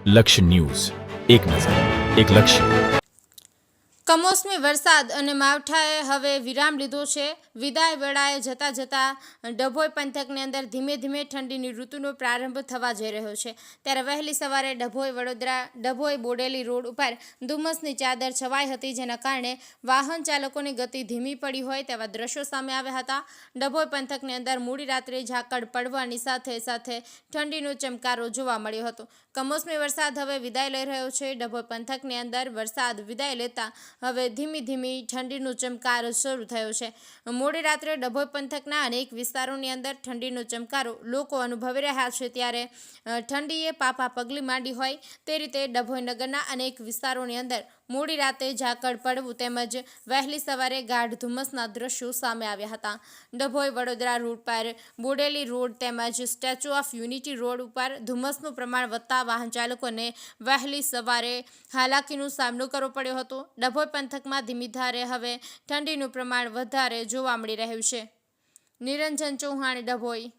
લક્ષ્ય ન્યૂઝ, એક નજર, એક લક્ષ્ય. કમોસમી વરસાદ અને માવઠાએ હવે વિરામ લીધો છે. વિદાય વેળાએ જતા જતા ડભોઈ પંથકની અંદર ધીમે ધીમે ઠંડીની ઋતુનો પ્રારંભ થવા જઈ રહ્યો છે. ત્યારે વહેલી સવારે ડભોઈ બોડેલી રોડ ઉપર ધુમ્મસની ચાદર છવાઈ હતી, જેના કારણે વાહન ચાલકોની ગતિ ધીમી પડી હોય તેવા દ્રશ્યો સામે આવ્યા હતા. ડભોઈ પંથકની અંદર મોડી રાત્રે ઝાકળ પડવાની સાથે સાથે ઠંડીનો ચમકારો જોવા મળ્યો હતો. કમોસમી વરસાદ હવે વિદાય લઈ રહ્યો છે. ડભોઈ પંથકની અંદર વરસાદ વિદાય લેતા હવે ધીમી ધીમી ઠંડીનો ચમકારો શરૂ થયો છે. મોડી રાત્રે ડભોઈ પંથકના અનેક વિસ્તારોની અંદર ઠંડીનો ચમકારો લોકો અનુભવી રહ્યા છે. ત્યારે ઠંડીએ પાપા પગલી માંડી હોય તે રીતે ડભોઈ નગરના અનેક વિસ્તારોની અંદર મોડી રાતે ઝાકળ પડવું તેમજ વહેલી સવારે ગાઢ ધુમ્મસના દ્રશ્યો સામે આવ્યા હતા. ડભોઈ વડોદરા રોડ પર બોડેલી રોડ તેમજ સ્ટેચ્યુ ઓફ યુનિટી રોડ ઉપર ધુમ્મસનું પ્રમાણ વધતા વાહન ચાલકોને વહેલી સવારે હાલાકીનો સામનો કરવો પડ્યો હતો. ડભોઈ પંથકમાં ધીમી ધારે હવે ઠંડીનું પ્રમાણ વધારે જોવા મળી રહ્યું છે. નિરંજન ચૌહાણ, ડભોઈ.